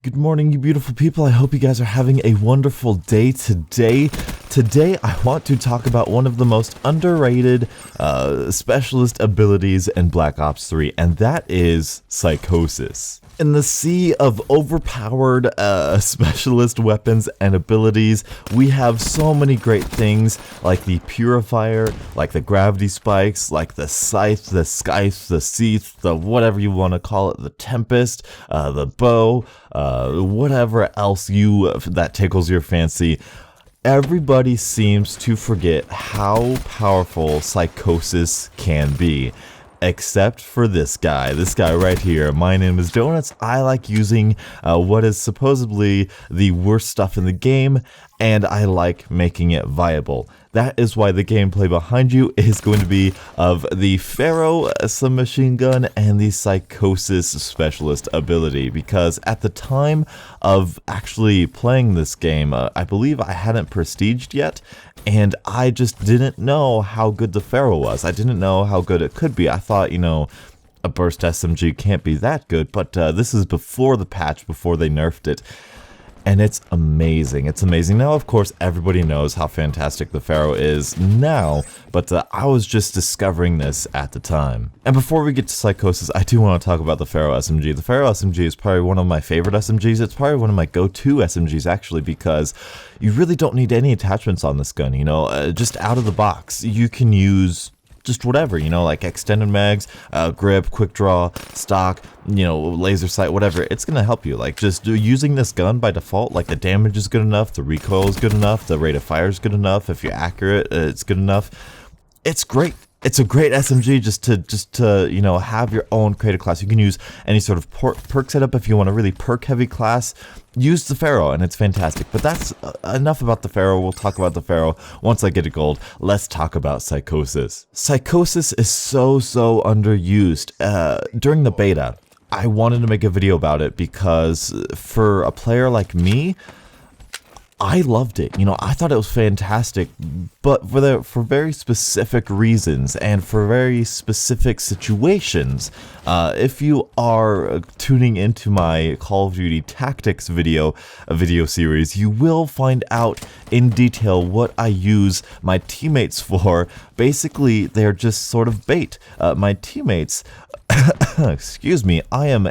Good morning, you beautiful people. I hope you guys are having a wonderful day today. Today, I want to talk about one of the most underrated specialist abilities in Black Ops 3, and that is Psychosis. In the sea of overpowered specialist weapons and abilities, we have so many great things like the Purifier, like the Gravity Spikes, like the Scythe, the Scythe, the Seath, the whatever you want to call it, the Tempest, the Bow, whatever else that tickles your fancy. Everybody seems to forget how powerful Psychosis can be. Except for this guy right here. My name is Donuts. I like using what is supposedly the worst stuff in the game, and I like making it viable. That is why the gameplay behind you is going to be of the Pharo submachine gun and the Psychosis specialist ability, because at the time of actually playing this game, I believe I hadn't prestiged yet, and I just didn't know how good the Pharo was. I didn't know how good it could be. I thought, a burst SMG can't be that good, but this is before the patch, before they nerfed it. And it's amazing. It's amazing. Now, of course, everybody knows how fantastic the Pharo is now, but I was just discovering this at the time. And before we get to Psychosis, I do want to talk about the Pharo SMG. The Pharo SMG is probably one of my favorite SMGs. It's probably one of my go-to SMGs, actually, because you really don't need any attachments on this gun, just out of the box. You can use just whatever, like extended mags, grip, quick draw, stock, laser sight, whatever. It's gonna help you. Like, just using this gun by default, like, the damage is good enough, the recoil is good enough, the rate of fire is good enough. If you're accurate, it's good enough. It's great. It's a great SMG just to have your own creative class. You can use any sort of perk setup. If you want a really perk heavy class, use the Pharo, and it's fantastic. But that's enough about the Pharo. We'll talk about the Pharo once I get to gold. Let's talk about Psychosis. Psychosis is so underused. During the beta, I wanted to make a video about it because for a player like me, I loved it. I thought it was fantastic, but for very specific reasons and for very specific situations. If you are tuning into my Call of Duty Tactics video series, you will find out in detail what I use my teammates for. Basically, they're just sort of bait. My teammates... excuse me, I am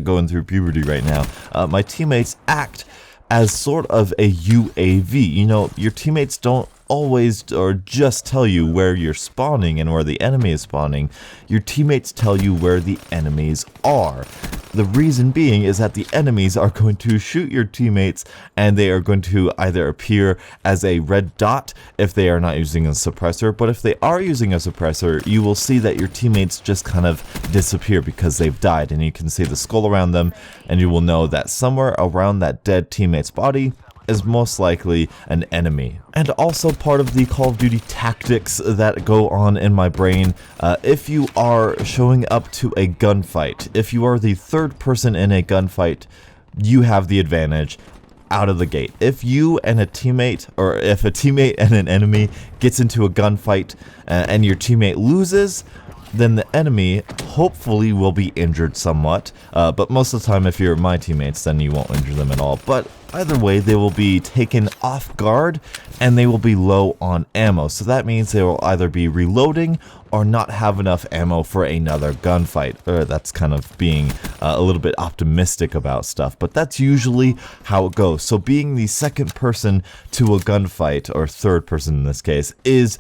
going through puberty right now. My teammates act as sort of a UAV. Your teammates don't always or just tell you where you're spawning and where the enemy is spawning. Your teammates tell you where the enemies are. The reason being is that the enemies are going to shoot your teammates, and they are going to either appear as a red dot if they are not using a suppressor, but if they are using a suppressor, you will see that your teammates just kind of disappear because they've died, and you can see the skull around them, and you will know that somewhere around that dead teammate's body is most likely an enemy. And also part of the Call of Duty tactics that go on in my brain, if you are showing up to a gunfight, if you are the third person in a gunfight, you have the advantage out of the gate. If you and a teammate, or if a teammate and an enemy gets into a gunfight and your teammate loses, then the enemy hopefully will be injured somewhat, but most of the time if you're my teammates, then you won't injure them at all. But either way, they will be taken off guard and they will be low on ammo, so that means they will either be reloading or not have enough ammo for another gunfight. That's kind of being a little bit optimistic about stuff, but that's usually how it goes. So being the second person to a gunfight, or third person in this case, is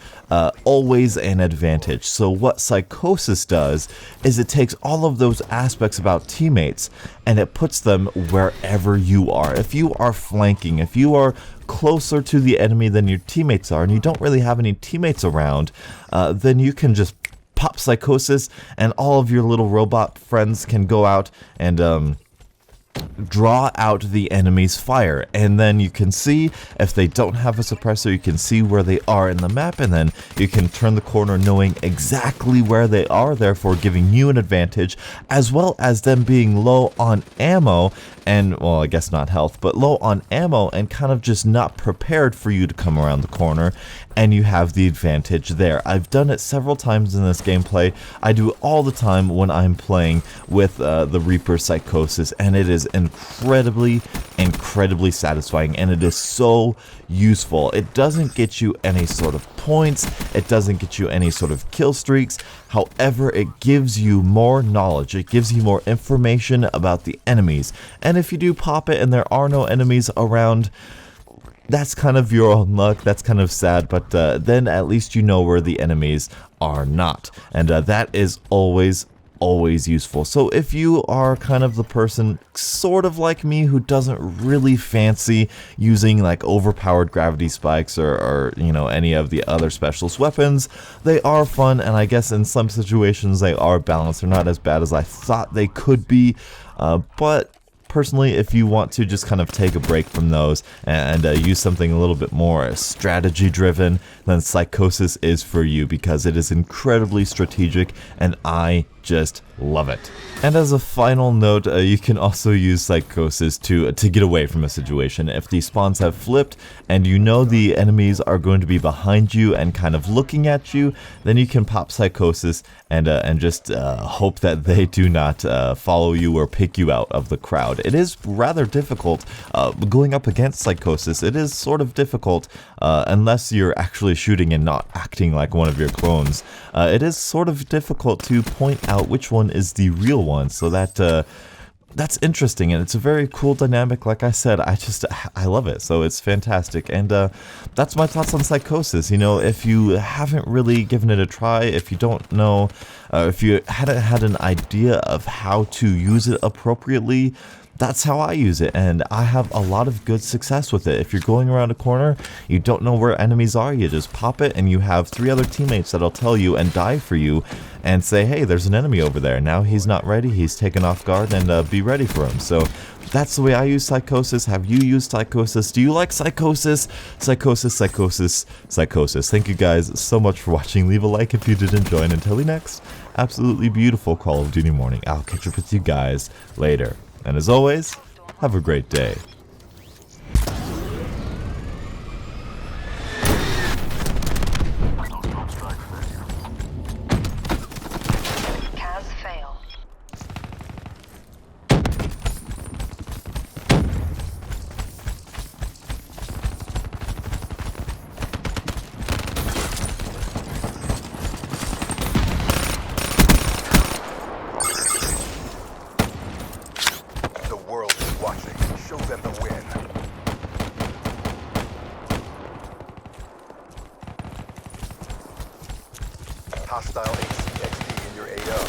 always an advantage. So what Psychosis does is it takes all of those aspects about teammates and it puts them wherever you are. If you are flanking, if you are closer to the enemy than your teammates are, and you don't really have any teammates around, then you can just pop Psychosis and all of your little robot friends can go out and draw out the enemy's fire, and then you can see if they don't have a suppressor, you can see where they are in the map, and then you can turn the corner knowing exactly where they are, therefore giving you an advantage, as well as them being low on ammo and, well, I guess not health, but low on ammo and kind of just not prepared for you to come around the corner, and you have the advantage there. I've done it several times in this gameplay. I do it all the time when I'm playing with the Reaper Psychosis, and it is incredibly satisfying, and it is so useful. It doesn't get you any sort of points, it doesn't get you any sort of kill streaks. However, it gives you more knowledge, it gives you more information about the enemies, and if you do pop it and there are no enemies around, that's kind of your own luck. That's kind of sad, but then at least you know where the enemies are not, and that is always useful. So if you are kind of the person sort of like me who doesn't really fancy using like overpowered gravity spikes or you know, any of the other specialist weapons, they are fun, and I guess in some situations they are balanced. They're not as bad as I thought they could be, but personally, if you want to just kind of take a break from those and use something a little bit more strategy driven, then Psychosis is for you, because it is incredibly strategic and I just love it. And as a final note, you can also use Psychosis to get away from a situation. If the spawns have flipped and you know the enemies are going to be behind you and kind of looking at you, then you can pop Psychosis and just hope that they do not follow you or pick you out of the crowd. It is rather difficult going up against Psychosis. It is sort of difficult unless you're actually shooting and not acting like one of your clones. It is sort of difficult to point out which one is the real one, so that's interesting, and it's a very cool dynamic. Like I said, I love it, so it's fantastic. And that's my thoughts on Psychosis. You know, if you haven't really given it a try, if you don't know, if you hadn't had an idea of how to use it appropriately, that's how I use it, and I have a lot of good success with it. If you're going around a corner, you don't know where enemies are, you just pop it, and you have 3 other teammates that'll tell you and die for you and say, hey, there's an enemy over there. Now he's not ready, he's taken off guard, and be ready for him. So that's the way I use Psychosis. Have you used Psychosis? Do you like Psychosis? Psychosis. Thank you guys so much for watching. Leave a like if you did enjoy, and until the next absolutely beautiful Call of Duty morning, I'll catch up with you guys later. And as always, have a great day. Show them the win. Hostile HCXD in your AO.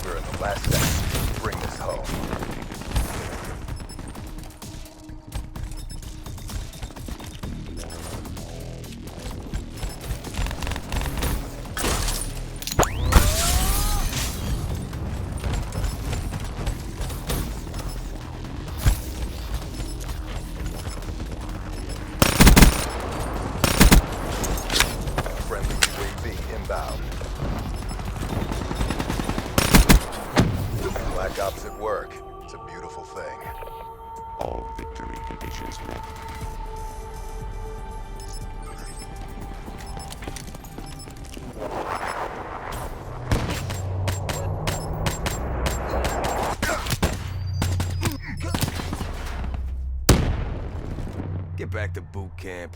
We're in the last second. Bring this home. Friendly UAV inbound. Black Ops at work. It's a beautiful thing. All victory conditions met. Get back to boot camp.